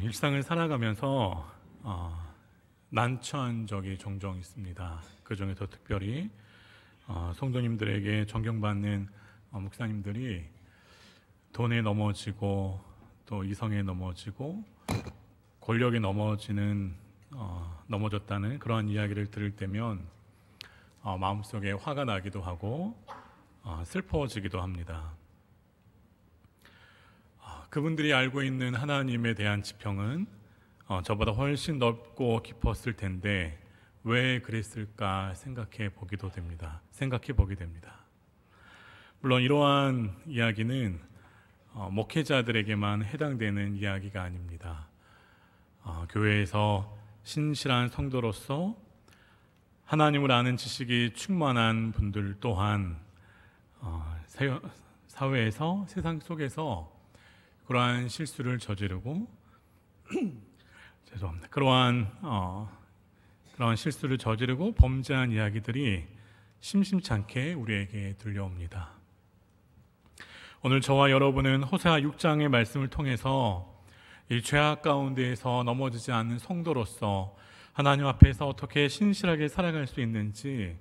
일상을 살아가면서 난처한 적이 종종 있습니다. 그 중에서 특별히 성도님들에게 존경받는 목사님들이 돈에 넘어지고 또 이성에 넘어지고 권력에 넘어졌다는 그러한 이야기를 들을 때면 마음속에 화가 나기도 하고 슬퍼지기도 합니다. 그분들이 알고 있는 하나님에 대한 지평은 저보다 훨씬 넓고 깊었을 텐데 왜 그랬을까 생각해 보게 됩니다. 물론 이러한 이야기는 목회자들에게만 해당되는 이야기가 아닙니다. 교회에서 신실한 성도로서 하나님을 아는 지식이 충만한 분들 또한 사회에서, 세상 속에서 그러한 실수를 저지르고 그러한 실수를 저지르고 범죄한 이야기들이 심심치 않게 우리에게 들려옵니다. 오늘 저와 여러분은 호세아 6장의 말씀을 통해서 이 죄악 가운데에서 넘어지지 않는 성도로서 하나님 앞에서 어떻게 신실하게 살아갈 수 있는지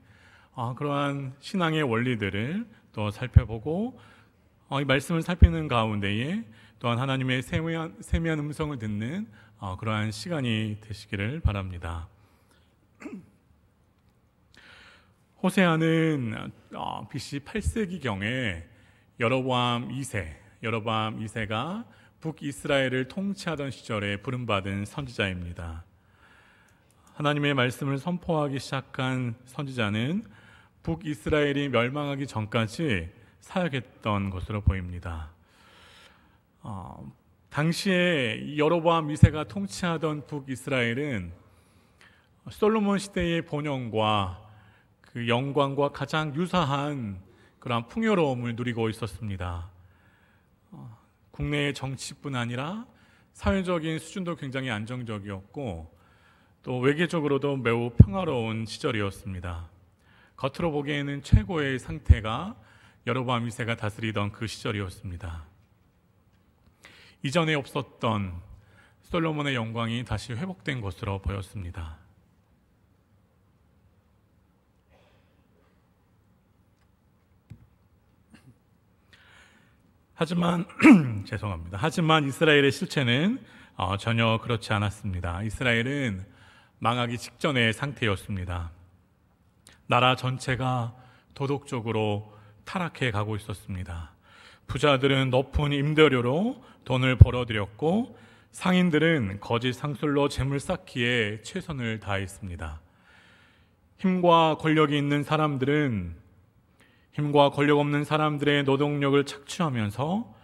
그러한 신앙의 원리들을 또 살펴보고 이 말씀을 살피는 가운데에 또한 하나님의 세미한 음성을 듣는 그러한 시간이 되시기를 바랍니다. 호세아는 BC 8세기경에 여로보암 2세가 북이스라엘을 통치하던 시절에 부름받은 선지자입니다. 하나님의 말씀을 선포하기 시작한 선지자는 북이스라엘이 멸망하기 전까지 사역했던 것으로 보입니다. 당시에 여로보암 2세가 통치하던 북이스라엘은 솔로몬 시대의 번영과 그 영광과 가장 유사한 그런 풍요로움을 누리고 있었습니다. 국내의 정치뿐 아니라 사회적인 수준도 굉장히 안정적이었고 또 외교적으로도 매우 평화로운 시절이었습니다. 겉으로 보기에는 최고의 상태가 여로보암 2세가 다스리던 그 시절이었습니다. 이전에 없었던 솔로몬의 영광이 다시 회복된 것으로 보였습니다. 하지만 이스라엘의 실체는 전혀 그렇지 않았습니다. 이스라엘은 망하기 직전의 상태였습니다. 나라 전체가 도덕적으로 타락해 가고 있었습니다. 부자들은 높은 임대료로 돈을 벌어들였고 상인들은 거짓 상술로 재물 쌓기에 최선을 다했습니다. 힘과 권력이 있는 사람들은 힘과 권력 없는 사람들의 노동력을 착취하면서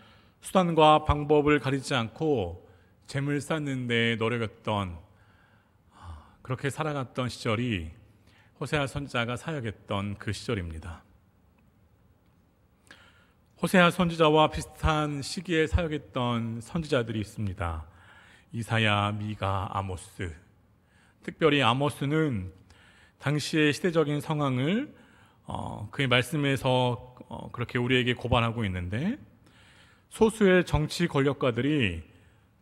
수단과 방법을 가리지 않고 재물 쌓는 데 노력했던 그렇게 살아갔던 시절이 호세아 선지자가 사역했던 그 시절입니다. 호세아 선지자와 비슷한 시기에 사역했던 선지자들이 있습니다. 이사야, 미가, 아모스. 특별히 아모스는 당시의 시대적인 상황을 그의 말씀에서 그렇게 우리에게 고발하고 있는데 소수의 정치 권력가들이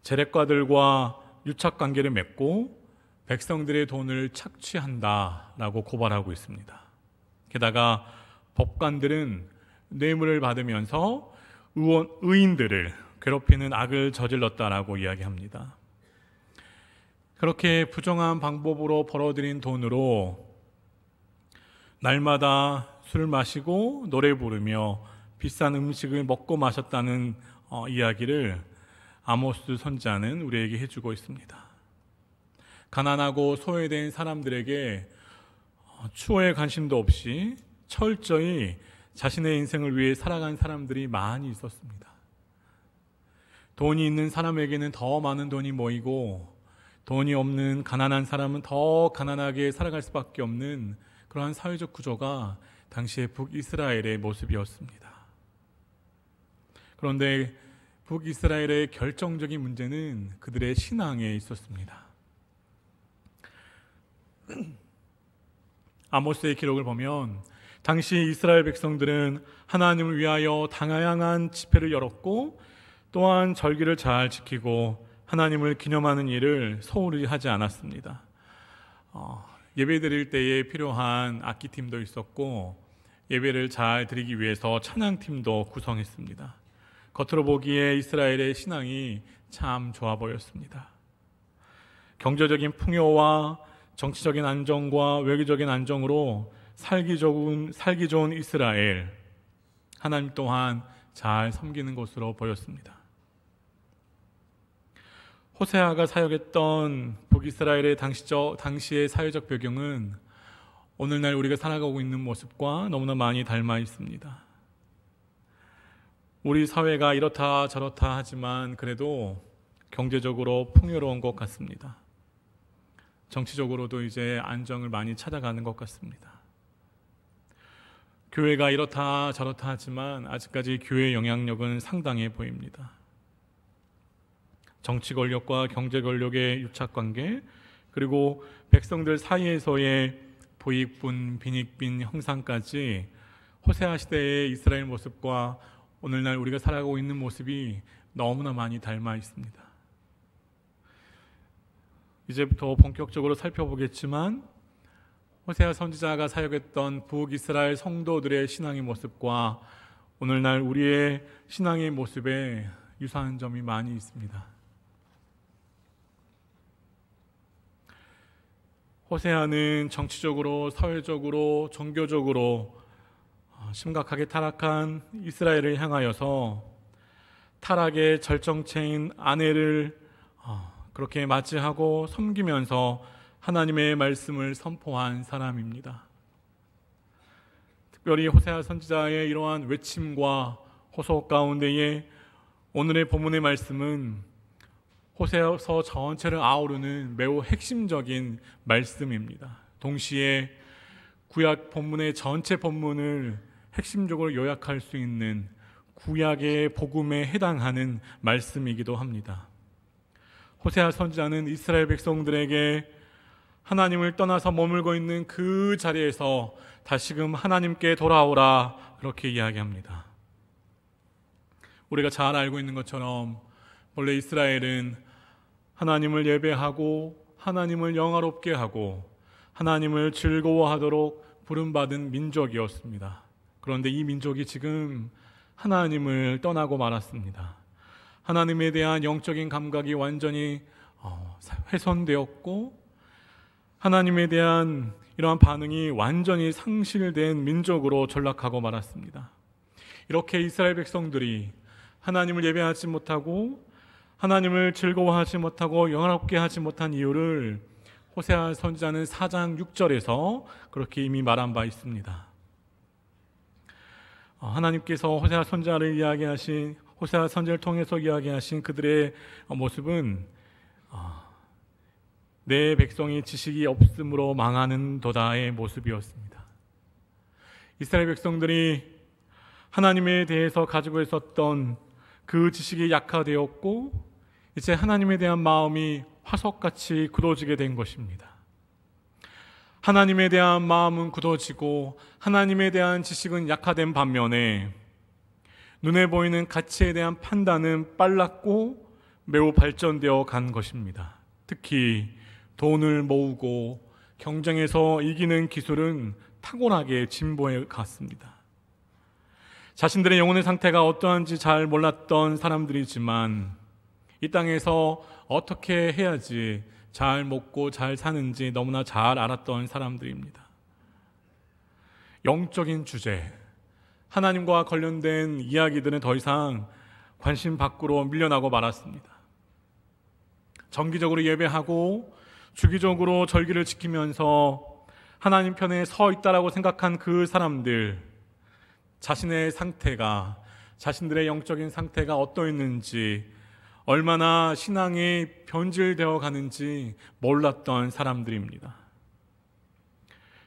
재래가들과 유착관계를 맺고 백성들의 돈을 착취한다라고 고발하고 있습니다. 게다가 법관들은 뇌물을 받으면서 의인들을 괴롭히는 악을 저질렀다라고 이야기합니다. 그렇게 부정한 방법으로 벌어들인 돈으로 날마다 술 마시고 노래 부르며 비싼 음식을 먹고 마셨다는 이야기를 아모스 선지자는 우리에게 해주고 있습니다. 가난하고 소외된 사람들에게 추호의 관심도 없이 철저히 자신의 인생을 위해 살아간 사람들이 많이 있었습니다. 돈이 있는 사람에게는 더 많은 돈이 모이고 돈이 없는 가난한 사람은 더 가난하게 살아갈 수밖에 없는 그러한 사회적 구조가 당시의 북이스라엘의 모습이었습니다. 그런데 북이스라엘의 결정적인 문제는 그들의 신앙에 있었습니다. 아모스의 기록을 보면 당시 이스라엘 백성들은 하나님을 위하여 다양한 집회를 열었고 또한 절기를 잘 지키고 하나님을 기념하는 일을 소홀히 하지 않았습니다. 예배 드릴 때에 필요한 악기팀도 있었고 예배를 잘 드리기 위해서 찬양팀도 구성했습니다. 겉으로 보기에 이스라엘의 신앙이 참 좋아 보였습니다. 경제적인 풍요와 정치적인 안정과 외교적인 안정으로 살기 좋은 이스라엘, 하나님 또한 잘 섬기는 것으로 보였습니다. 호세아가 사역했던 북이스라엘의 당시의 사회적 배경은 오늘날 우리가 살아가고 있는 모습과 너무나 많이 닮아 있습니다. 우리 사회가 이렇다 저렇다 하지만 그래도 경제적으로 풍요로운 것 같습니다. 정치적으로도 이제 안정을 많이 찾아가는 것 같습니다. 교회가 이렇다 저렇다 하지만 아직까지 교회의 영향력은 상당해 보입니다. 정치 권력과 경제 권력의 유착관계, 그리고 백성들 사이에서의 부익분, 빈익빈 형상까지 호세아 시대의 이스라엘 모습과 오늘날 우리가 살아가고 있는 모습이 너무나 많이 닮아 있습니다. 이제부터 본격적으로 살펴보겠지만 호세아 선지자가 사역했던 북이스라엘 성도들의 신앙의 모습과 오늘날 우리의 신앙의 모습에 유사한 점이 많이 있습니다. 호세아는 정치적으로, 사회적으로, 종교적으로 심각하게 타락한 이스라엘을 향하여서 타락의 절정체인 아내를 그렇게 맞이하고 섬기면서 하나님의 말씀을 선포한 사람입니다. 특별히 호세아 선지자의 이러한 외침과 호소 가운데에 오늘의 본문의 말씀은 호세아서 전체를 아우르는 매우 핵심적인 말씀입니다. 동시에 구약 본문의 전체 본문을 핵심적으로 요약할 수 있는 구약의 복음에 해당하는 말씀이기도 합니다. 호세아 선지자는 이스라엘 백성들에게 하나님을 떠나서 머물고 있는 그 자리에서 다시금 하나님께 돌아오라, 그렇게 이야기합니다. 우리가 잘 알고 있는 것처럼 원래 이스라엘은 하나님을 예배하고 하나님을 영화롭게 하고 하나님을 즐거워하도록 부름받은 민족이었습니다. 그런데 이 민족이 지금 하나님을 떠나고 말았습니다. 하나님에 대한 영적인 감각이 완전히 훼손되었고 하나님에 대한 이러한 반응이 완전히 상실된 민족으로 전락하고 말았습니다. 이렇게 이스라엘 백성들이 하나님을 예배하지 못하고 하나님을 즐거워하지 못하고 영화롭게 하지 못한 이유를 호세아 선지자는 4장 6절에서 그렇게 이미 말한 바 있습니다. 하나님께서 호세아 선지자를 이야기하신, 호세아 선지자를 통해서 이야기하신 그들의 모습은 내 백성이 지식이 없음으로 망하는 도다의 모습이었습니다. 이스라엘 백성들이 하나님에 대해서 가지고 있었던 그 지식이 약화되었고 이제 하나님에 대한 마음이 화석같이 굳어지게 된 것입니다. 하나님에 대한 마음은 굳어지고 하나님에 대한 지식은 약화된 반면에 눈에 보이는 가치에 대한 판단은 빨랐고 매우 발전되어 간 것입니다. 특히 돈을 모으고 경쟁에서 이기는 기술은 탁월하게 진보해 갔습니다. 자신들의 영혼의 상태가 어떠한지 잘 몰랐던 사람들이지만 이 땅에서 어떻게 해야지 잘 먹고 잘 사는지 너무나 잘 알았던 사람들입니다. 영적인 주제, 하나님과 관련된 이야기들은 더 이상 관심 밖으로 밀려나고 말았습니다. 정기적으로 예배하고 주기적으로 절기를 지키면서 하나님 편에 서 있다라고 생각한 그 사람들, 자신의 상태가, 자신들의 영적인 상태가 어떠했는지, 얼마나 신앙이 변질되어 가는지 몰랐던 사람들입니다.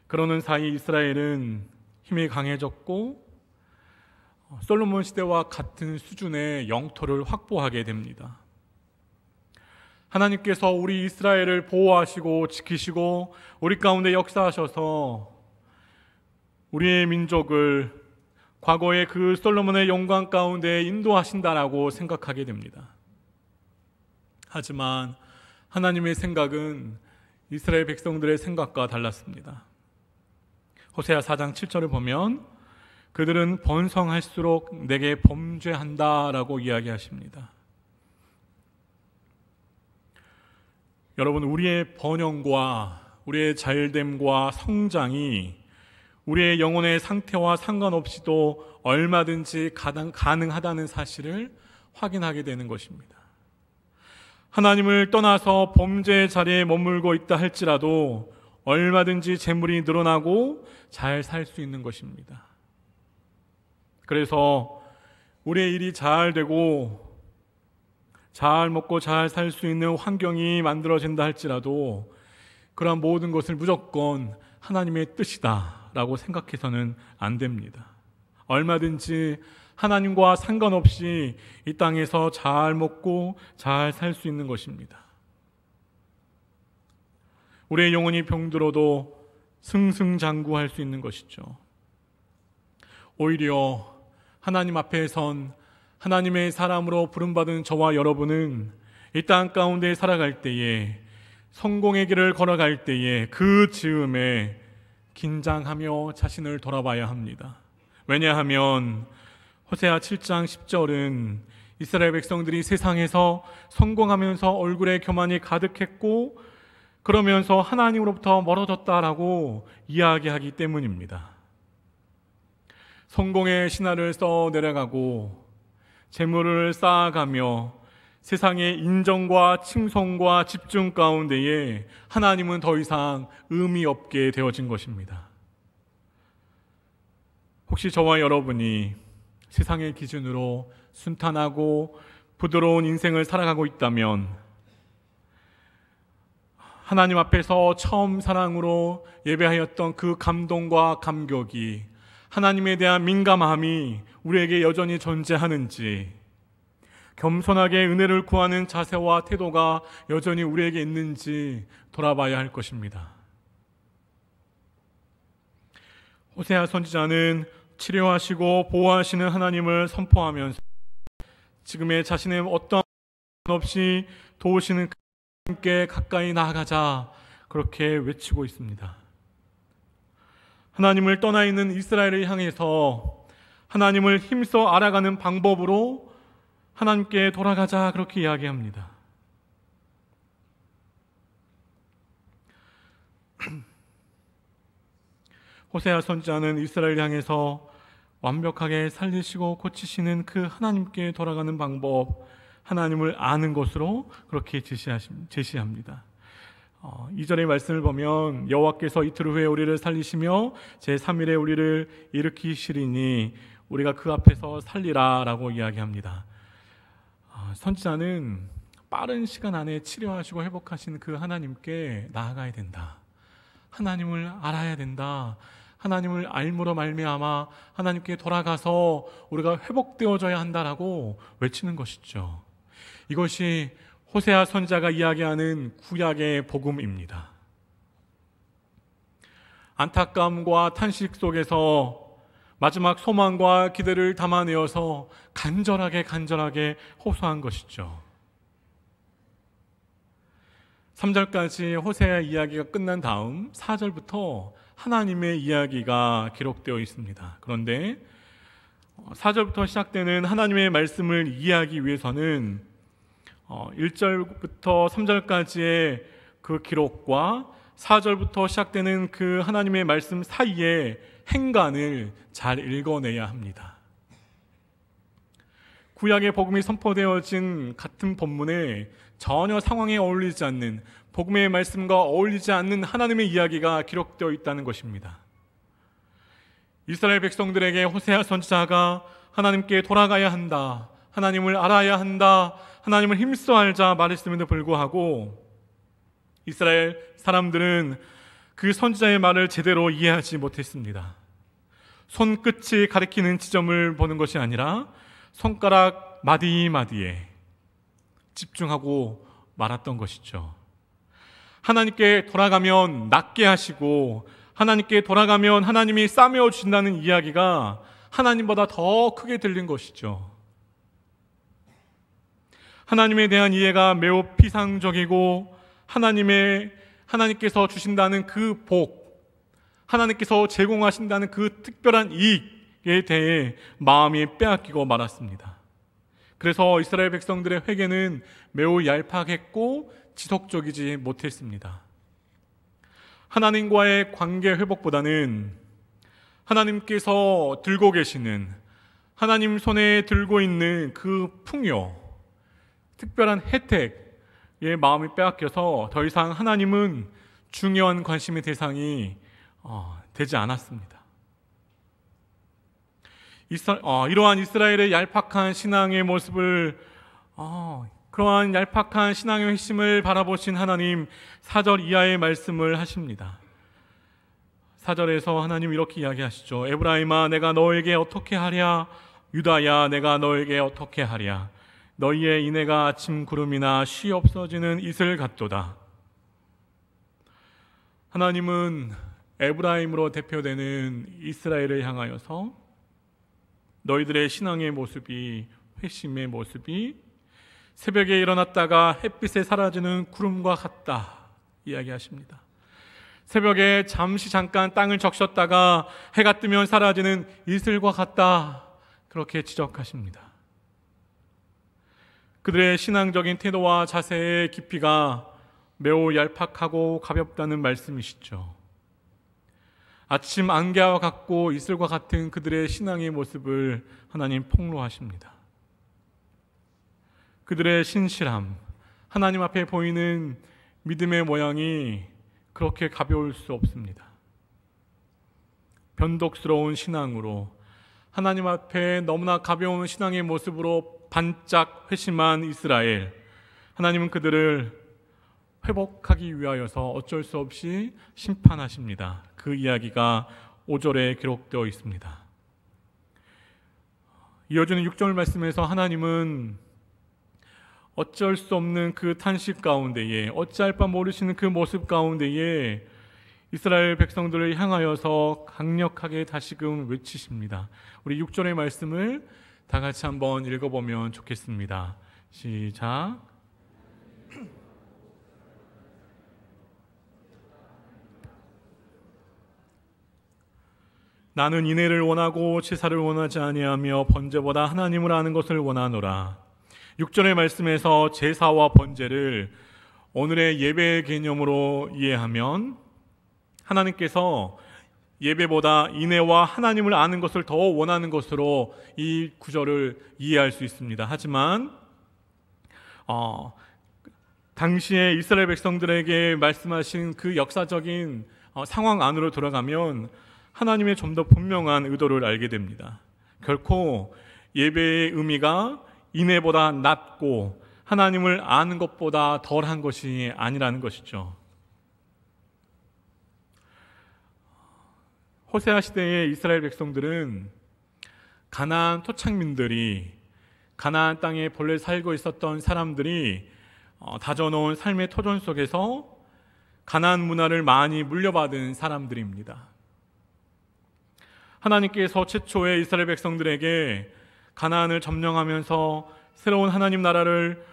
그러는 사이 이스라엘은 힘이 강해졌고 솔로몬 시대와 같은 수준의 영토를 확보하게 됩니다. 하나님께서 우리 이스라엘을 보호하시고 지키시고 우리 가운데 역사하셔서 우리의 민족을 과거의 그 솔로몬의 영광 가운데 인도하신다라고 생각하게 됩니다. 하지만 하나님의 생각은 이스라엘 백성들의 생각과 달랐습니다. 호세아 4장 7절을 보면 그들은 번성할수록 내게 범죄한다라고 이야기하십니다. 여러분, 우리의 번영과 우리의 잘됨과 성장이 우리의 영혼의 상태와 상관없이도 얼마든지 가능하다는 사실을 확인하게 되는 것입니다. 하나님을 떠나서 범죄의 자리에 머물고 있다 할지라도 얼마든지 재물이 늘어나고 잘 살 수 있는 것입니다. 그래서 우리의 일이 잘 되고 잘 먹고 잘 살 수 있는 환경이 만들어진다 할지라도 그러한 모든 것을 무조건 하나님의 뜻이다 라고 생각해서는 안 됩니다. 얼마든지 하나님과 상관없이 이 땅에서 잘 먹고 잘 살 수 있는 것입니다. 우리의 영혼이 병들어도 승승장구할 수 있는 것이죠. 오히려 하나님 앞에 선 하나님의 사람으로 부름받은 저와 여러분은 이 땅 가운데 살아갈 때에, 성공의 길을 걸어갈 때에 그 즈음에 긴장하며 자신을 돌아봐야 합니다. 왜냐하면 호세아 7장 10절은 이스라엘 백성들이 세상에서 성공하면서 얼굴에 교만이 가득했고 그러면서 하나님으로부터 멀어졌다라고 이야기하기 때문입니다. 성공의 신화를 써 내려가고 재물을 쌓아가며 세상의 인정과 칭송과 집중 가운데에 하나님은 더 이상 의미 없게 되어진 것입니다. 혹시 저와 여러분이 세상의 기준으로 순탄하고 부드러운 인생을 살아가고 있다면 하나님 앞에서 처음 사랑으로 예배하였던 그 감동과 감격이, 하나님에 대한 민감함이 우리에게 여전히 존재하는지, 겸손하게 은혜를 구하는 자세와 태도가 여전히 우리에게 있는지 돌아봐야 할 것입니다. 호세아 선지자는 치료하시고 보호하시는 하나님을 선포하면서 지금의 자신의 어떤 없이 도우시는 하나님께 가까이 나아가자, 그렇게 외치고 있습니다. 하나님을 떠나 있는 이스라엘을 향해서 하나님을 힘써 알아가는 방법으로 하나님께 돌아가자, 그렇게 이야기합니다. 호세아 선지자는 이스라엘 향해서 완벽하게 살리시고 고치시는 그 하나님께 돌아가는 방법, 하나님을 아는 것으로 그렇게 제시합니다. 2절의 말씀을 보면 여호와께서 이틀 후에 우리를 살리시며 제3일에 우리를 일으키시리니 우리가 그 앞에서 살리라 라고 이야기합니다. 선지자는 빠른 시간 안에 치료하시고 회복하시는 그 하나님께 나아가야 된다. 하나님을 알아야 된다. 하나님을 알므로 말미암아 하나님께 돌아가서 우리가 회복되어져야 한다라고 외치는 것이죠. 이것이 호세아 선지자가 이야기하는 구약의 복음입니다. 안타까움과 탄식 속에서 마지막 소망과 기대를 담아내어서 간절하게 호소한 것이죠. 3절까지 호세아 이야기가 끝난 다음 4절부터 하나님의 이야기가 기록되어 있습니다. 그런데 4절부터 시작되는 하나님의 말씀을 이해하기 위해서는 1절부터 3절까지의 그 기록과 4절부터 시작되는 그 하나님의 말씀 사이에 행간을 잘 읽어내야 합니다. 구약의 복음이 선포되어진 같은 본문에 전혀 상황에 어울리지 않는, 복음의 말씀과 어울리지 않는 하나님의 이야기가 기록되어 있다는 것입니다. 이스라엘 백성들에게 호세아 선지자가 하나님께 돌아가야 한다, 하나님을 알아야 한다, 하나님을 힘써 알자 말했음에도 불구하고 이스라엘 사람들은 그 선지자의 말을 제대로 이해하지 못했습니다. 손끝이 가리키는 지점을 보는 것이 아니라 손가락 마디마디에 집중하고 말았던 것이죠. 하나님께 돌아가면 낫게 하시고 하나님께 돌아가면 하나님이 싸매어 주신다는 이야기가 하나님보다 더 크게 들린 것이죠. 하나님에 대한 이해가 매우 피상적이고 하나님께서 주신다는 그 복, 하나님께서 제공하신다는 그 특별한 이익에 대해 마음이 빼앗기고 말았습니다. 그래서 이스라엘 백성들의 회개는 매우 얄팍했고 지속적이지 못했습니다. 하나님과의 관계 회복보다는 하나님께서 들고 계시는, 하나님 손에 들고 있는 그 풍요, 특별한 혜택에 마음이 빼앗겨서 더 이상 하나님은 중요한 관심의 대상이 되지 않았습니다. 이러한 이스라엘의 얄팍한 신앙의 모습을, 그러한 얄팍한 신앙의 핵심을 바라보신 하나님, 4절 이하의 말씀을 하십니다. 4절에서 하나님 이렇게 이야기하시죠. 에브라임아, 내가 너에게 어떻게 하랴? 유다야, 내가 너에게 어떻게 하랴? 너희의 인애가 아침 구름이나 쉬 없어지는 이슬 같도다. 하나님은 에브라임으로 대표되는 이스라엘을 향하여서 너희들의 신앙의 모습이, 회심의 모습이 새벽에 일어났다가 햇빛에 사라지는 구름과 같다 이야기하십니다. 새벽에 잠깐 땅을 적셨다가 해가 뜨면 사라지는 이슬과 같다, 그렇게 지적하십니다. 그들의 신앙적인 태도와 자세의 깊이가 매우 얄팍하고 가볍다는 말씀이시죠. 아침 안개와 같고 이슬과 같은 그들의 신앙의 모습을 하나님 폭로하십니다. 그들의 신실함, 하나님 앞에 보이는 믿음의 모양이 그렇게 가벼울 수 없습니다. 변덕스러운 신앙으로, 하나님 앞에 너무나 가벼운 신앙의 모습으로 반짝 회심한 이스라엘, 하나님은 그들을 회복하기 위하여서 어쩔 수 없이 심판하십니다. 그 이야기가 5절에 기록되어 있습니다. 이어지는 6절 말씀에서 하나님은 어쩔 수 없는 그 탄식 가운데에, 어찌할 바 모르시는 그 모습 가운데에 이스라엘 백성들을 향하여서 강력하게 다시금 외치십니다. 우리 6절의 말씀을 다 같이 한번 읽어보면 좋겠습니다. 시작. 나는 인애를 원하고 제사를 원하지 아니하며 번제보다 하나님을 아는 것을 원하노라. 6절의 말씀에서 제사와 번제를 오늘의 예배의 개념으로 이해하면 하나님께서 예배보다 인애와 하나님을 아는 것을 더 원하는 것으로 이 구절을 이해할 수 있습니다. 하지만 당시에 이스라엘 백성들에게 말씀하신 그 역사적인 상황 안으로 들어가면 하나님의 좀 더 분명한 의도를 알게 됩니다. 결코 예배의 의미가 인애보다 낮고 하나님을 아는 것보다 덜한 것이 아니라는 것이죠. 호세아 시대의 이스라엘 백성들은 가나안 토착민들이, 가나안 땅에 본래 살고 있었던 사람들이 다져놓은 삶의 터전 속에서 가나안 문화를 많이 물려받은 사람들입니다. 하나님께서 최초의 이스라엘 백성들에게 가나안을 점령하면서 새로운 하나님 나라를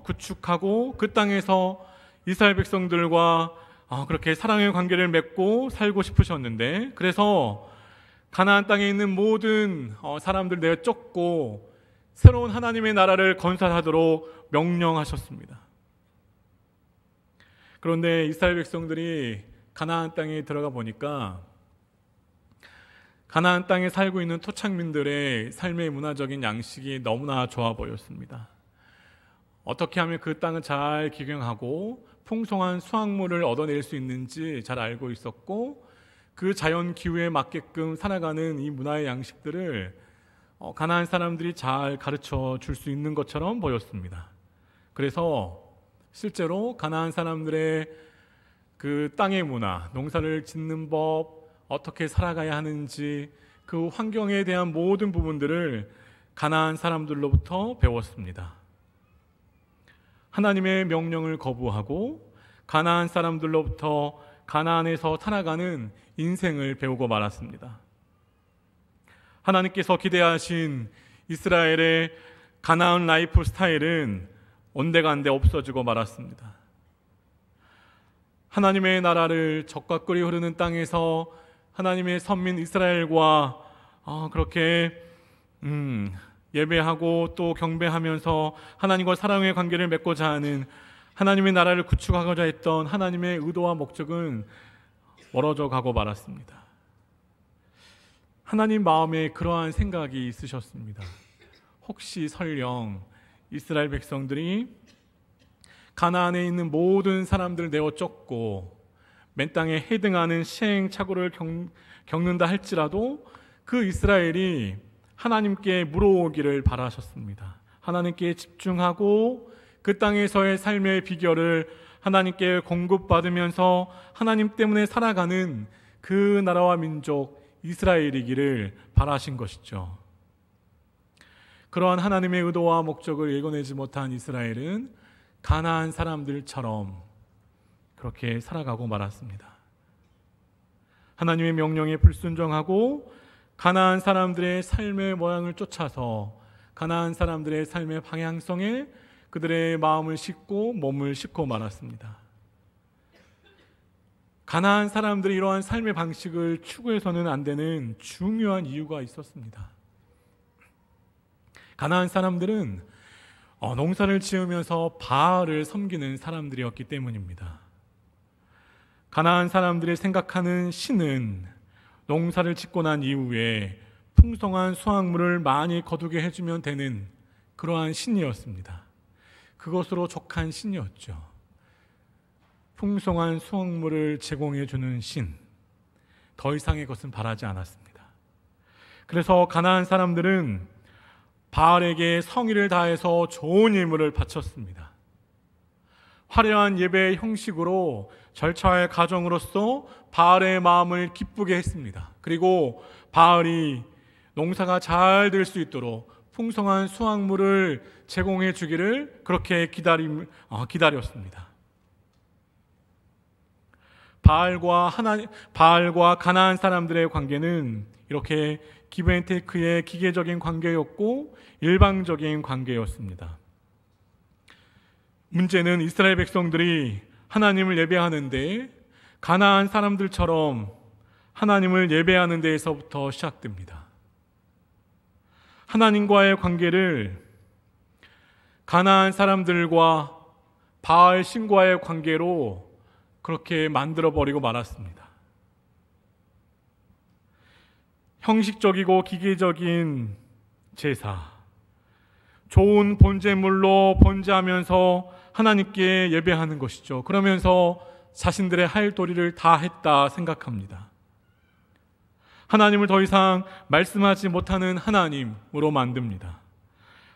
구축하고 그 땅에서 이스라엘 백성들과 그렇게 사랑의 관계를 맺고 살고 싶으셨는데, 그래서 가나안 땅에 있는 모든 사람들 내쫓고 새로운 하나님의 나라를 건설하도록 명령하셨습니다. 그런데 이스라엘 백성들이 가나안 땅에 들어가 보니까 가나안 땅에 살고 있는 토착민들의 삶의 문화적인 양식이 너무나 좋아 보였습니다. 어떻게 하면 그 땅을 잘 기경하고 풍성한 수확물을 얻어낼 수 있는지 잘 알고 있었고, 그 자연 기후에 맞게끔 살아가는 이 문화의 양식들을 가나안 사람들이 잘 가르쳐 줄 수 있는 것처럼 보였습니다. 그래서 실제로 가나안 사람들의 그 땅의 문화, 농사를 짓는 법, 어떻게 살아가야 하는지, 그 환경에 대한 모든 부분들을 가나안 사람들로부터 배웠습니다. 하나님의 명령을 거부하고 가나안 사람들로부터 가나안에서 살아가는 인생을 배우고 말았습니다. 하나님께서 기대하신 이스라엘의 가나안 라이프 스타일은 온데간데 없어지고 말았습니다. 하나님의 나라를 적과 꿀이 흐르는 땅에서 하나님의 선민 이스라엘과 그렇게 예배하고 또 경배하면서 하나님과 사랑의 관계를 맺고자 하는, 하나님의 나라를 구축하고자 했던 하나님의 의도와 목적은 멀어져 가고 말았습니다. 하나님 마음에 그러한 생각이 있으셨습니다. 혹시 설령 이스라엘 백성들이 가나안에 있는 모든 사람들을 내어 쫓고 맨 땅에 해등하는 시행착오를 겪는다 할지라도 그 이스라엘이 하나님께 물어오기를 바라셨습니다. 하나님께 집중하고 그 땅에서의 삶의 비결을 하나님께 공급받으면서 하나님 때문에 살아가는 그 나라와 민족 이스라엘이기를 바라신 것이죠. 그러한 하나님의 의도와 목적을 읽어내지 못한 이스라엘은 가나안 사람들처럼 그렇게 살아가고 말았습니다. 하나님의 명령에 불순종하고 가나안 사람들의 삶의 모양을 쫓아서 가나안 사람들의 삶의 방향성에 그들의 마음을 싣고 몸을 싣고 말았습니다. 가나안 사람들이 이러한 삶의 방식을 추구해서는 안 되는 중요한 이유가 있었습니다. 가나안 사람들은 농사를 지으면서 바알을 섬기는 사람들이었기 때문입니다. 가나안 사람들이 생각하는 신은 농사를 짓고 난 이후에 풍성한 수확물을 많이 거두게 해주면 되는 그러한 신이었습니다. 그것으로 족한 신이었죠. 풍성한 수확물을 제공해주는 신, 더 이상의 것은 바라지 않았습니다. 그래서 가나안 사람들은 바알에게 성의를 다해서 좋은 예물을 바쳤습니다. 화려한 예배의 형식으로 절차의 과정으로서 바알의 마음을 기쁘게 했습니다. 그리고 바알이 농사가 잘 될 수 있도록 풍성한 수확물을 제공해 주기를 그렇게 기다렸습니다. 바알과 가나안 사람들의 관계는 이렇게 기브앤테이크의 기계적인 관계였고 일방적인 관계였습니다. 문제는 이스라엘 백성들이 하나님을 예배하는데 가나안 사람들처럼 하나님을 예배하는 데에서부터 시작됩니다. 하나님과의 관계를 가나안 사람들과 바알 신과의 관계로 그렇게 만들어버리고 말았습니다. 형식적이고 기계적인 제사, 좋은 번제물로 번제하면서 하나님께 예배하는 것이죠. 그러면서 자신들의 할 도리를 다 했다 생각합니다. 하나님을 더 이상 말씀하지 못하는 하나님으로 만듭니다.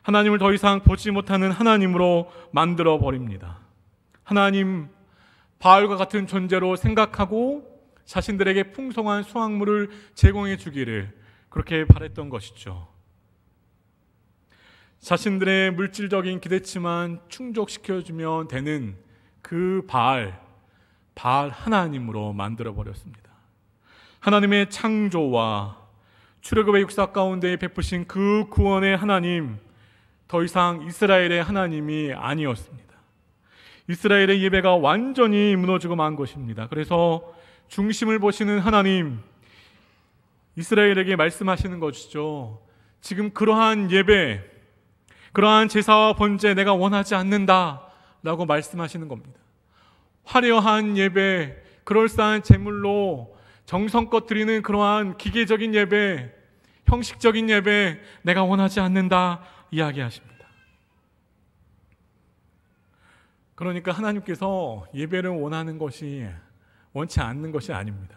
하나님을 더 이상 보지 못하는 하나님으로 만들어 버립니다. 하나님, 바알과 같은 존재로 생각하고 자신들에게 풍성한 수확물을 제공해 주기를 그렇게 바랬던 것이죠. 자신들의 물질적인 기대치만 충족시켜주면 되는 그 바알 하나님으로 만들어버렸습니다. 하나님의 창조와 출애굽의 역사 가운데 베푸신 그 구원의 하나님, 더 이상 이스라엘의 하나님이 아니었습니다. 이스라엘의 예배가 완전히 무너지고 만 것입니다. 그래서 중심을 보시는 하나님, 이스라엘에게 말씀하시는 것이죠. 지금 그러한 예배, 그러한 제사와 번제 내가 원하지 않는다 라고 말씀하시는 겁니다. 화려한 예배, 그럴싸한 제물로 정성껏 드리는 그러한 기계적인 예배, 형식적인 예배 내가 원하지 않는다 이야기하십니다. 그러니까 하나님께서 예배를 원치 않는 것이 아닙니다.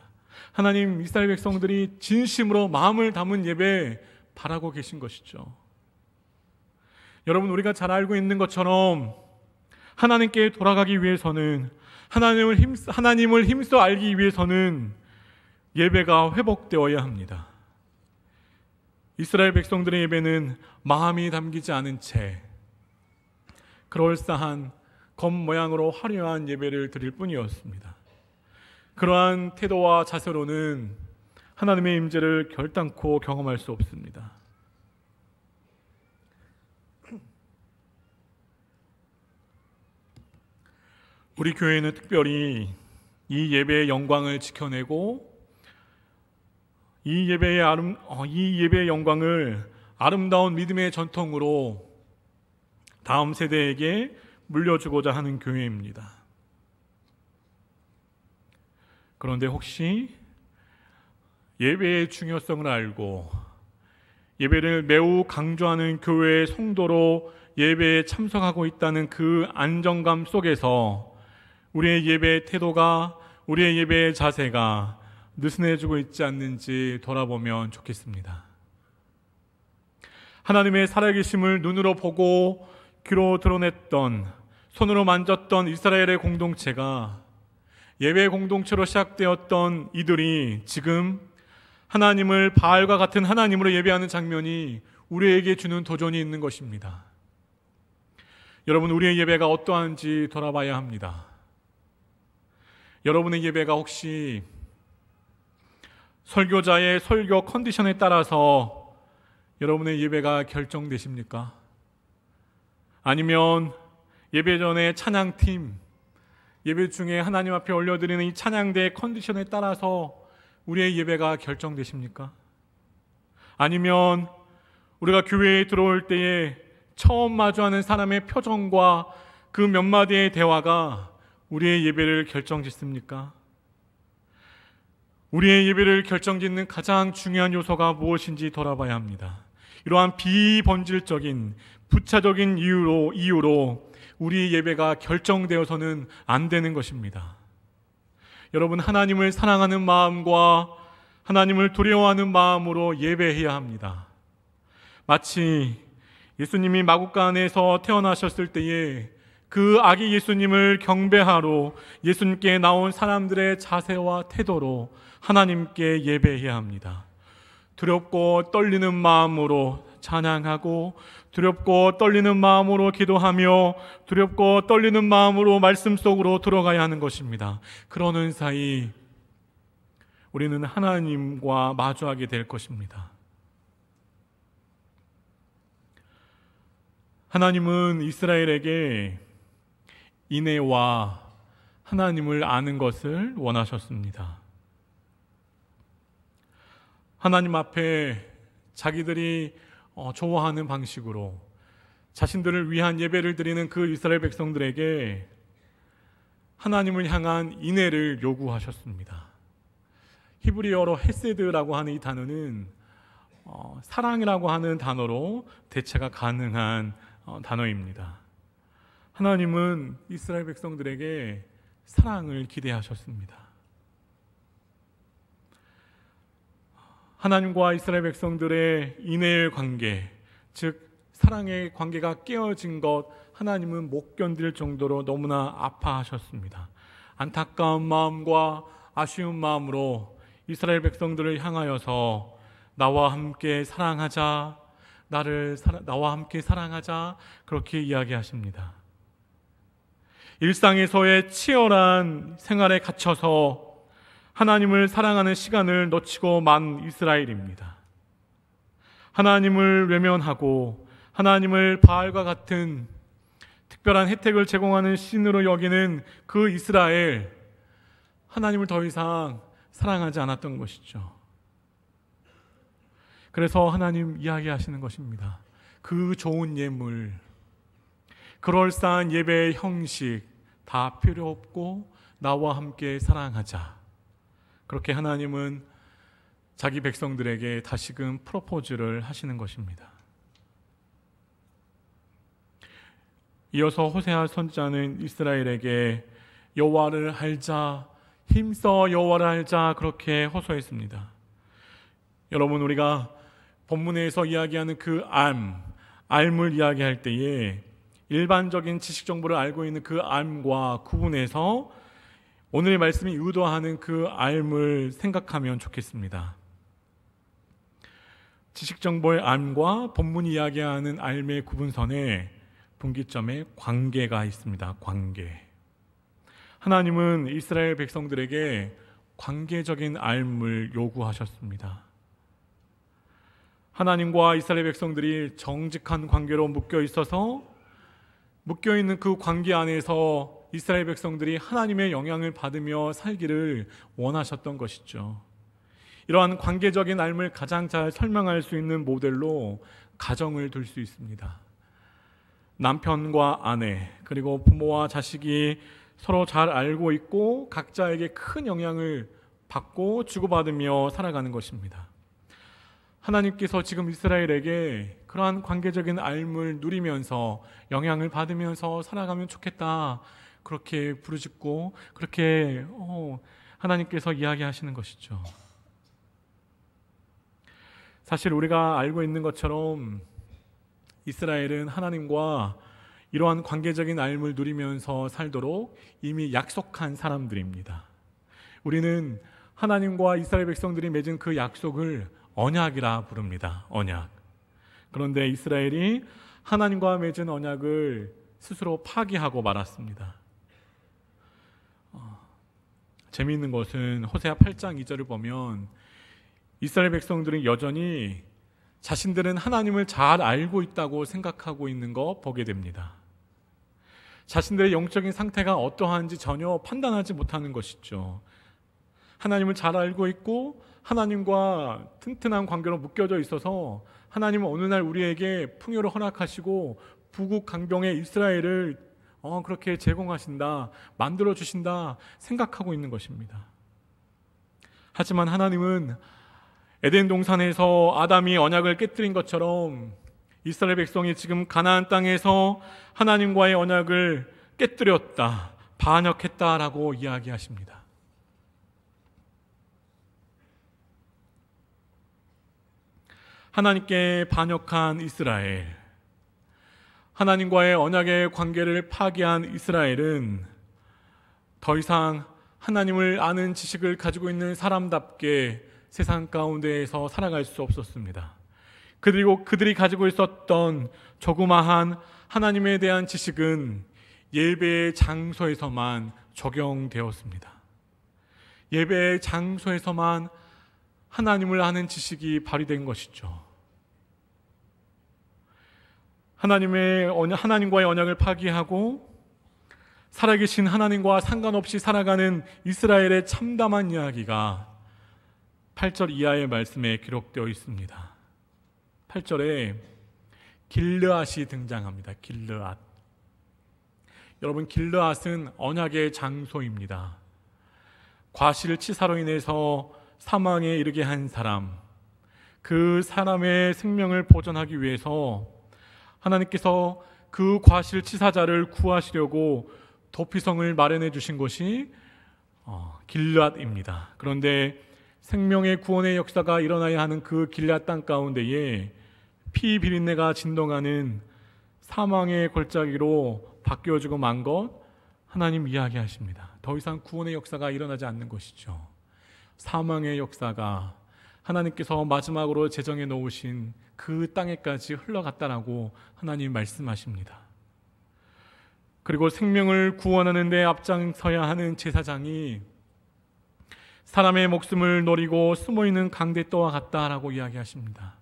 하나님, 이스라엘 백성들이 진심으로 마음을 담은 예배 바라고 계신 것이죠. 여러분, 우리가 잘 알고 있는 것처럼 하나님께 돌아가기 위해서는, 하나님을 힘써 알기 위해서는 예배가 회복되어야 합니다. 이스라엘 백성들의 예배는 마음이 담기지 않은 채 그럴싸한 겉모양으로 화려한 예배를 드릴 뿐이었습니다. 그러한 태도와 자세로는 하나님의 임재를 결단코 경험할 수 없습니다. 우리 교회는 특별히 이 예배의 영광을 지켜내고 이 예배의 영광을 아름다운 믿음의 전통으로 다음 세대에게 물려주고자 하는 교회입니다. 그런데 혹시 예배의 중요성을 알고 예배를 매우 강조하는 교회의 성도로 예배에 참석하고 있다는 그 안정감 속에서 우리의 예배의 태도가, 우리의 예배의 자세가 느슨해지고 있지 않는지 돌아보면 좋겠습니다. 하나님의 살아계심을 눈으로 보고 귀로 드러냈던, 손으로 만졌던 이스라엘의 공동체가 예배 공동체로 시작되었던 이들이 지금 하나님을 바알과 같은 하나님으로 예배하는 장면이 우리에게 주는 도전이 있는 것입니다. 여러분, 우리의 예배가 어떠한지 돌아봐야 합니다. 여러분의 예배가 혹시 설교자의 설교 컨디션에 따라서 여러분의 예배가 결정되십니까? 아니면 예배 전에 찬양팀, 예배 중에 하나님 앞에 올려드리는 이 찬양대의 컨디션에 따라서 우리의 예배가 결정되십니까? 아니면 우리가 교회에 들어올 때에 처음 마주하는 사람의 표정과 그 몇 마디의 대화가 우리의 예배를 결정짓습니까? 우리의 예배를 결정짓는 가장 중요한 요소가 무엇인지 돌아봐야 합니다. 이러한 비본질적인 부차적인 이유로 우리의 예배가 결정되어서는 안 되는 것입니다. 여러분, 하나님을 사랑하는 마음과 하나님을 두려워하는 마음으로 예배해야 합니다. 마치 예수님이 마구간에서 태어나셨을 때에 그 아기 예수님을 경배하러 예수님께 나온 사람들의 자세와 태도로 하나님께 예배해야 합니다. 두렵고 떨리는 마음으로 찬양하고, 두렵고 떨리는 마음으로 기도하며, 두렵고 떨리는 마음으로 말씀 속으로 들어가야 하는 것입니다. 그러는 사이 우리는 하나님과 마주하게 될 것입니다. 하나님은 이스라엘에게 인애와 하나님을 아는 것을 원하셨습니다. 하나님 앞에 자기들이 좋아하는 방식으로 자신들을 위한 예배를 드리는 그 이스라엘 백성들에게 하나님을 향한 인애를 요구하셨습니다. 히브리어로 헤세드라고 하는 이 단어는 사랑이라고 하는 단어로 대체가 가능한 단어입니다. 하나님은 이스라엘 백성들에게 사랑을 기대하셨습니다. 하나님과 이스라엘 백성들의 인애의 관계, 즉 사랑의 관계가 깨어진 것, 하나님은 못 견딜 정도로 너무나 아파하셨습니다. 안타까운 마음과 아쉬운 마음으로 이스라엘 백성들을 향하여서 나와 함께 사랑하자, 나와 함께 사랑하자, 그렇게 이야기하십니다. 일상에서의 치열한 생활에 갇혀서 하나님을 사랑하는 시간을 놓치고 만 이스라엘입니다. 하나님을 외면하고 하나님을 바알과 같은 특별한 혜택을 제공하는 신으로 여기는 그 이스라엘, 하나님을 더 이상 사랑하지 않았던 것이죠. 그래서 하나님 이야기하시는 것입니다. 그 좋은 예물, 그럴싸한 예배의 형식 다 필요 없고 나와 함께 사랑하자. 그렇게 하나님은 자기 백성들에게 다시금 프로포즈를 하시는 것입니다. 이어서 호세아 선지자는 이스라엘에게 여호와를 알자, 힘써 여호와를 알자, 그렇게 호소했습니다. 여러분, 우리가 본문에서 이야기하는 그 알을 이야기할 때에 일반적인 지식 정보를 알고 있는 그 알과 구분해서 오늘의 말씀이 의도하는 그 알을 생각하면 좋겠습니다. 지식 정보의 알과 본문이 이야기하는 알의 구분선에 분기점에 관계가 있습니다. 관계. 하나님은 이스라엘 백성들에게 관계적인 알을 요구하셨습니다. 하나님과 이스라엘 백성들이 정직한 관계로 묶여 있어서 묶여 있는 그 관계 안에서 이스라엘 백성들이 하나님의 영향을 받으며 살기를 원하셨던 것이죠. 이러한 관계적인 삶을 가장 잘 설명할 수 있는 모델로 가정을 둘 수 있습니다. 남편과 아내, 그리고 부모와 자식이 서로 잘 알고 있고 각자에게 큰 영향을 받고 주고받으며 살아가는 것입니다. 하나님께서 지금 이스라엘에게 그러한 관계적인 삶을 누리면서 영향을 받으면서 살아가면 좋겠다, 그렇게 부르짖고 그렇게 하나님께서 이야기하시는 것이죠. 사실 우리가 알고 있는 것처럼 이스라엘은 하나님과 이러한 관계적인 삶을 누리면서 살도록 이미 약속한 사람들입니다. 우리는 하나님과 이스라엘 백성들이 맺은 그 약속을 언약이라 부릅니다. 언약. 그런데 이스라엘이 하나님과 맺은 언약을 스스로 파기하고 말았습니다. 재미있는 것은 호세아 8장 2절을 보면 이스라엘 백성들은 여전히 자신들은 하나님을 잘 알고 있다고 생각하고 있는 거 보게 됩니다. 자신들의 영적인 상태가 어떠한지 전혀 판단하지 못하는 것이죠. 하나님을 잘 알고 있고 하나님과 튼튼한 관계로 묶여져 있어서 하나님은 어느 날 우리에게 풍요를 허락하시고 북극 강병의 이스라엘을 그렇게 제공하신다, 만들어 주신다 생각하고 있는 것입니다. 하지만 하나님은 에덴 동산에서 아담이 언약을 깨뜨린 것처럼 이스라엘 백성이 지금 가나안 땅에서 하나님과의 언약을 깨뜨렸다, 반역했다라고 이야기하십니다. 하나님께 반역한 이스라엘, 하나님과의 언약의 관계를 파기한 이스라엘은 더 이상 하나님을 아는 지식을 가지고 있는 사람답게 세상 가운데에서 살아갈 수 없었습니다. 그리고 그들이 가지고 있었던 조그마한 하나님에 대한 지식은 예배의 장소에서만 적용되었습니다. 예배의 장소에서만 하나님을 아는 지식이 발휘된 것이죠. 하나님과의 언약을 파기하고 살아계신 하나님과 상관없이 살아가는 이스라엘의 참담한 이야기가 8절 이하의 말씀에 기록되어 있습니다. 8절에 길르앗이 등장합니다. 길르앗. 여러분, 길르앗은 언약의 장소입니다. 과실치사로 인해서 사망에 이르게 한 사람, 그 사람의 생명을 보존하기 위해서 하나님께서 그 과실치사자를 구하시려고 도피성을 마련해 주신 것이 길르앗입니다. 그런데 생명의 구원의 역사가 일어나야 하는 그 길르앗 땅 가운데에 피 비린내가 진동하는 사망의 골짜기로 바뀌어지고 만 것, 하나님 이야기하십니다. 더 이상 구원의 역사가 일어나지 않는 것이죠. 사망의 역사가 하나님께서 마지막으로 제정해 놓으신 그 땅에까지 흘러갔다라고 하나님 말씀하십니다. 그리고 생명을 구원하는 데 앞장서야 하는 제사장이 사람의 목숨을 노리고 숨어있는 강대떠와 같다라고 이야기하십니다.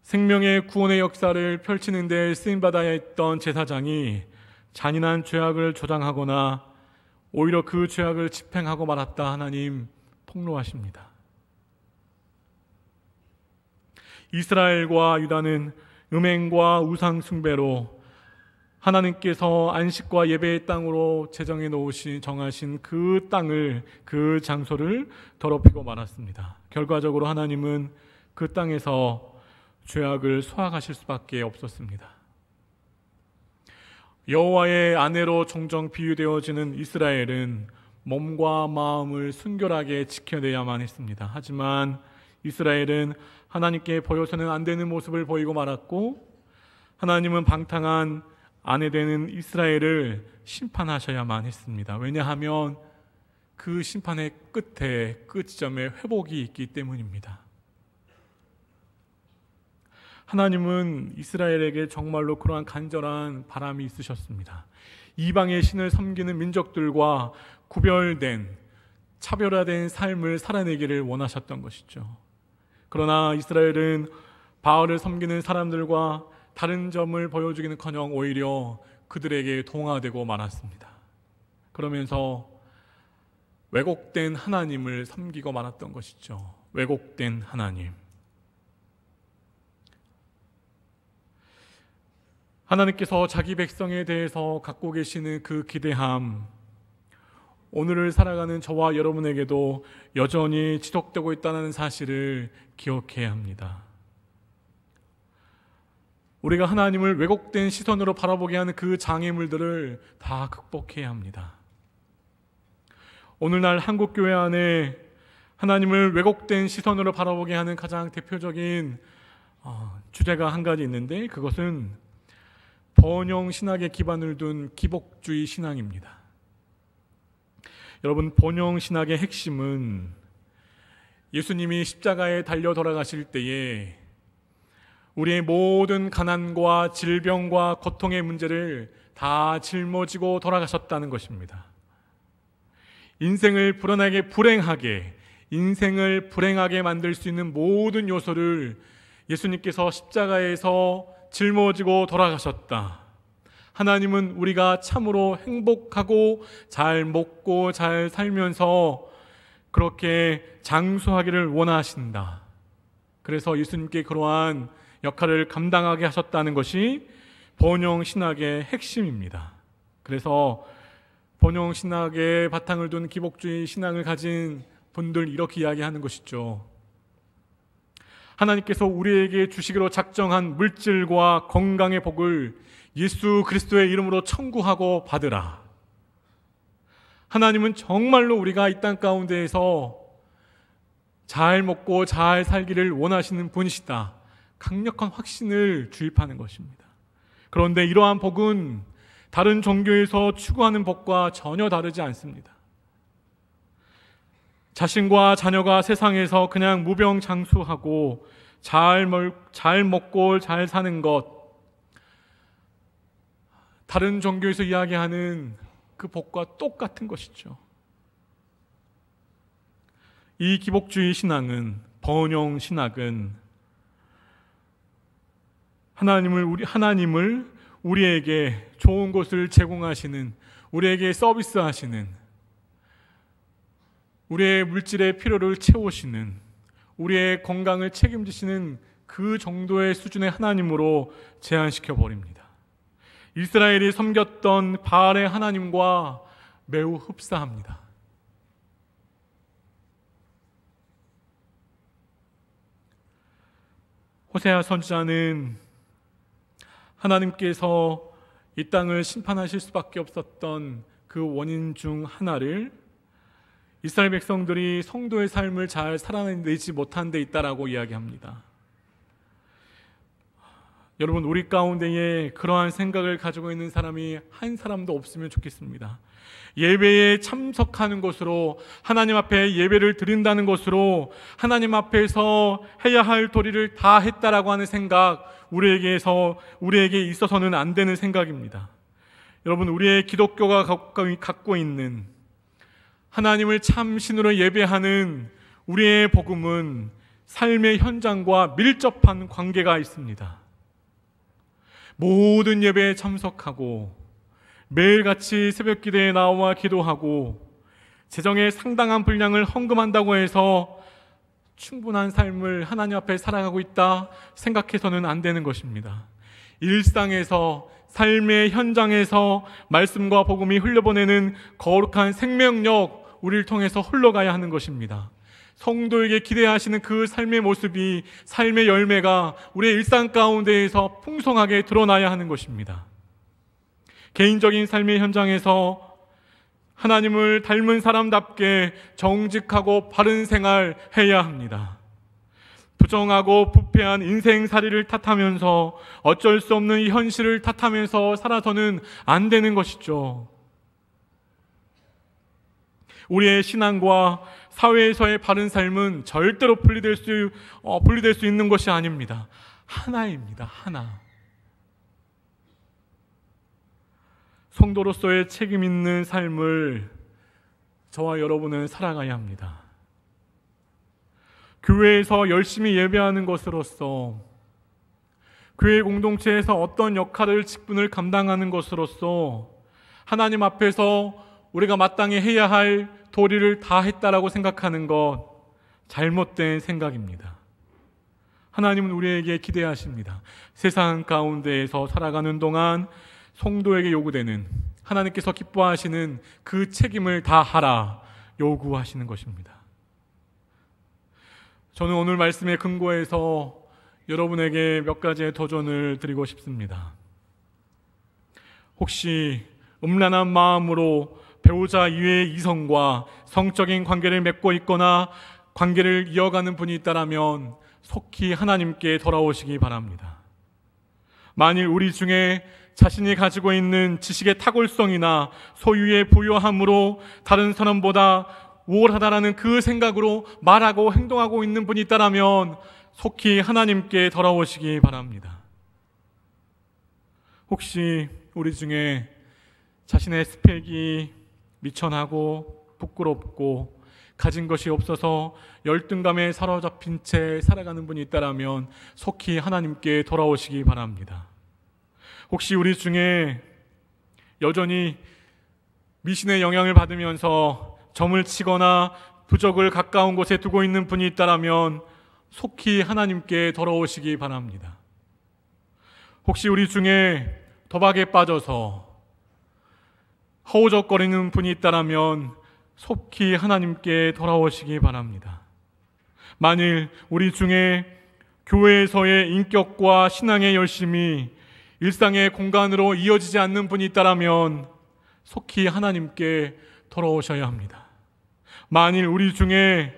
생명의 구원의 역사를 펼치는 데 쓰임받아야 했던 제사장이 잔인한 죄악을 조장하거나 오히려 그 죄악을 집행하고 말았다, 하나님 폭로하십니다. 이스라엘과 유다는 음행과 우상 숭배로 하나님께서 안식과 예배의 땅으로 제정해 놓으신, 정하신 그 땅을, 그 장소를 더럽히고 말았습니다. 결과적으로 하나님은 그 땅에서 죄악을 수확하실 수밖에 없었습니다. 여호와의 아내로 종종 비유되어지는 이스라엘은 몸과 마음을 순결하게 지켜내야만 했습니다. 하지만 이스라엘은 하나님께 보여서는 안 되는 모습을 보이고 말았고, 하나님은 방탕한 아내 되는 이스라엘을 심판하셔야만 했습니다. 왜냐하면 그 심판의 끝에, 끝점에 회복이 있기 때문입니다. 하나님은 이스라엘에게 정말로 그러한 간절한 바람이 있으셨습니다. 이방의 신을 섬기는 민족들과 구별된, 차별화된 삶을 살아내기를 원하셨던 것이죠. 그러나 이스라엘은 바알을 섬기는 사람들과 다른 점을 보여주기는커녕 오히려 그들에게 동화되고 말았습니다. 그러면서 왜곡된 하나님을 섬기고 말았던 것이죠. 왜곡된 하나님. 하나님께서 자기 백성에 대해서 갖고 계시는 그 기대함, 오늘을 살아가는 저와 여러분에게도 여전히 지속되고 있다는 사실을 기억해야 합니다. 우리가 하나님을 왜곡된 시선으로 바라보게 하는 그 장애물들을 다 극복해야 합니다. 오늘날 한국교회 안에 하나님을 왜곡된 시선으로 바라보게 하는 가장 대표적인 주제가 한 가지 있는데, 그것은 번영 신학에 기반을 둔 기복주의 신앙입니다. 여러분, 번영 신학의 핵심은 예수님이 십자가에 달려 돌아가실 때에 우리의 모든 가난과 질병과 고통의 문제를 다 짊어지고 돌아가셨다는 것입니다. 인생을 불행하게 만들 수 있는 모든 요소를 예수님께서 십자가에서 짊어지고 돌아가셨다. 하나님은 우리가 참으로 행복하고 잘 먹고 잘 살면서 그렇게 장수하기를 원하신다. 그래서 예수님께 그러한 역할을 감당하게 하셨다는 것이 번영 신학의 핵심입니다. 그래서 번영 신학의 바탕을 둔 기복주의 신앙을 가진 분들 이렇게 이야기하는 것이죠. 하나님께서 우리에게 주시기로 작정한 물질과 건강의 복을 예수 그리스도의 이름으로 청구하고 받으라. 하나님은 정말로 우리가 이 땅 가운데에서 잘 먹고 잘 살기를 원하시는 분이시다. 강력한 확신을 주입하는 것입니다. 그런데 이러한 복은 다른 종교에서 추구하는 복과 전혀 다르지 않습니다. 자신과 자녀가 세상에서 그냥 무병장수하고 잘 먹고 잘 사는 것, 다른 종교에서 이야기하는 그 복과 똑같은 것이죠. 이 기복주의 신앙은, 번영 신학은 하나님을 우리에게 좋은 것을 제공하시는, 우리에게 서비스하시는, 우리의 물질의 필요를 채우시는, 우리의 건강을 책임지시는 그 정도의 수준의 하나님으로 제한시켜 버립니다. 이스라엘이 섬겼던 바알의 하나님과 매우 흡사합니다. 호세아 선지자는 하나님께서 이 땅을 심판하실 수밖에 없었던 그 원인 중 하나를 이스라엘 백성들이 성도의 삶을 잘 살아내지 못한 데 있다라고 이야기합니다. 여러분, 우리 가운데에 그러한 생각을 가지고 있는 사람이 한 사람도 없으면 좋겠습니다. 예배에 참석하는 것으로, 하나님 앞에 예배를 드린다는 것으로 하나님 앞에서 해야 할 도리를 다 했다라고 하는 생각, 우리에게 있어서는 안 되는 생각입니다. 여러분, 우리의 기독교가 갖고 있는 하나님을 참 신으로 예배하는 우리의 복음은 삶의 현장과 밀접한 관계가 있습니다. 모든 예배에 참석하고 매일같이 새벽 기도에 나와 기도하고 재정의 상당한 분량을 헌금한다고 해서 충분한 삶을 하나님 앞에 살아가고 있다 생각해서는 안 되는 것입니다. 일상에서, 삶의 현장에서 말씀과 복음이 흘려보내는 거룩한 생명력, 우리를 통해서 흘러가야 하는 것입니다. 성도에게 기대하시는 그 삶의 모습이, 삶의 열매가 우리의 일상 가운데에서 풍성하게 드러나야 하는 것입니다. 개인적인 삶의 현장에서 하나님을 닮은 사람답게 정직하고 바른 생활 해야 합니다. 부정하고 부패한 인생살이를 탓하면서, 어쩔 수 없는 이 현실을 탓하면서 살아서는 안 되는 것이죠. 우리의 신앙과 사회에서의 바른 삶은 절대로 분리될 수 있는 것이 아닙니다. 하나입니다. 하나. 성도로서의 책임 있는 삶을 저와 여러분은 살아가야 합니다. 교회에서 열심히 예배하는 것으로서, 교회 공동체에서 어떤 역할을 직분을 감당하는 것으로서 하나님 앞에서 우리가 마땅히 해야 할 도리를 다 했다라고 생각하는 것, 잘못된 생각입니다. 하나님은 우리에게 기대하십니다. 세상 가운데에서 살아가는 동안 성도에게 요구되는, 하나님께서 기뻐하시는 그 책임을 다 하라 요구하시는 것입니다. 저는 오늘 말씀에 근거해서 여러분에게 몇 가지의 도전을 드리고 싶습니다. 혹시 음란한 마음으로 배우자 이외의 이성과 성적인 관계를 맺고 있거나 관계를 이어가는 분이 있다면 속히 하나님께 돌아오시기 바랍니다. 만일 우리 중에 자신이 가지고 있는 지식의 탁월성이나 소유의 부유함으로 다른 사람보다 우월하다라는 그 생각으로 말하고 행동하고 있는 분이 있다면 속히 하나님께 돌아오시기 바랍니다. 혹시 우리 중에 자신의 스펙이 미천하고 부끄럽고 가진 것이 없어서 열등감에 사로잡힌 채 살아가는 분이 있다면 속히 하나님께 돌아오시기 바랍니다. 혹시 우리 중에 여전히 미신의 영향을 받으면서 점을 치거나 부적을 가까운 곳에 두고 있는 분이 있다면 속히 하나님께 돌아오시기 바랍니다. 혹시 우리 중에 도박에 빠져서 허우적거리는 분이 있다면 속히 하나님께 돌아오시기 바랍니다. 만일 우리 중에 교회에서의 인격과 신앙의 열심이 일상의 공간으로 이어지지 않는 분이 있다면 속히 하나님께 돌아오셔야 합니다. 만일 우리 중에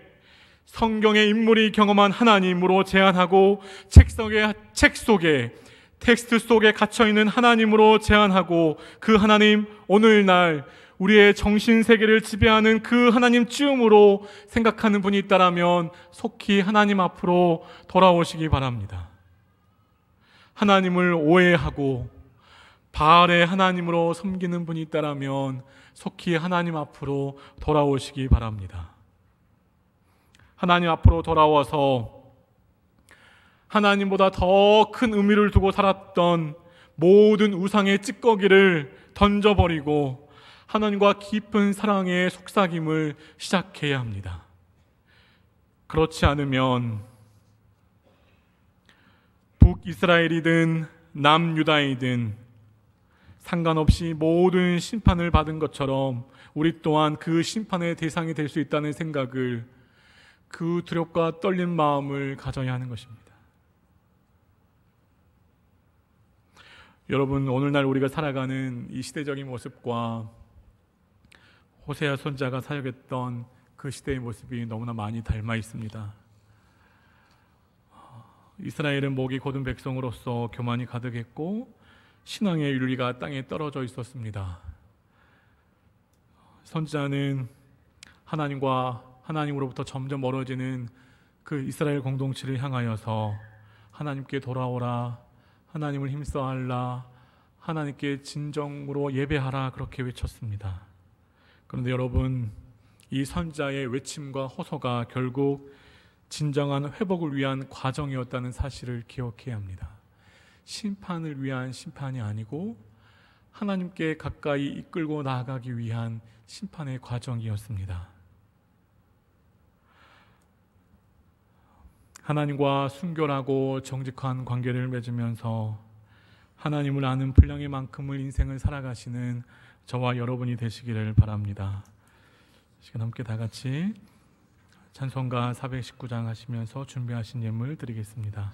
성경의 인물이 경험한 하나님으로 제안하고 책 속에 텍스트 속에 갇혀있는 하나님으로 제안하고 그 하나님, 오늘날 우리의 정신세계를 지배하는 그 하나님 찌움으로 생각하는 분이 있다면 속히 하나님 앞으로 돌아오시기 바랍니다. 하나님을 오해하고 바알의 하나님으로 섬기는 분이 있다면 속히 하나님 앞으로 돌아오시기 바랍니다. 하나님 앞으로 돌아와서 하나님보다 더 큰 의미를 두고 살았던 모든 우상의 찌꺼기를 던져버리고 하나님과 깊은 사랑의 속삭임을 시작해야 합니다. 그렇지 않으면 북이스라엘이든 남유다이든 상관없이 모든 심판을 받은 것처럼 우리 또한 그 심판의 대상이 될 수 있다는 생각을, 그 두렵과 떨린 마음을 가져야 하는 것입니다. 여러분, 오늘날 우리가 살아가는 이 시대적인 모습과 호세아 선지자가 사역했던 그 시대의 모습이 너무나 많이 닮아 있습니다. 이스라엘은 목이 곧은 백성으로서 교만이 가득했고 신앙의 윤리가 땅에 떨어져 있었습니다. 선지자는 하나님으로부터 점점 멀어지는 그 이스라엘 공동체를 향하여서 하나님께 돌아오라, 하나님을 힘써하라, 하나님께 진정으로 예배하라, 그렇게 외쳤습니다. 그런데 여러분, 이 선지자의 외침과 호소가 결국 진정한 회복을 위한 과정이었다는 사실을 기억해야 합니다. 심판을 위한 심판이 아니고 하나님께 가까이 이끌고 나아가기 위한 심판의 과정이었습니다. 하나님과 순결하고 정직한 관계를 맺으면서 하나님을 아는 분량의 만큼을 인생을 살아가시는 저와 여러분이 되시기를 바랍니다. 시간 함께 다 같이 찬송가 419장 하시면서 준비하신 예물 드리겠습니다.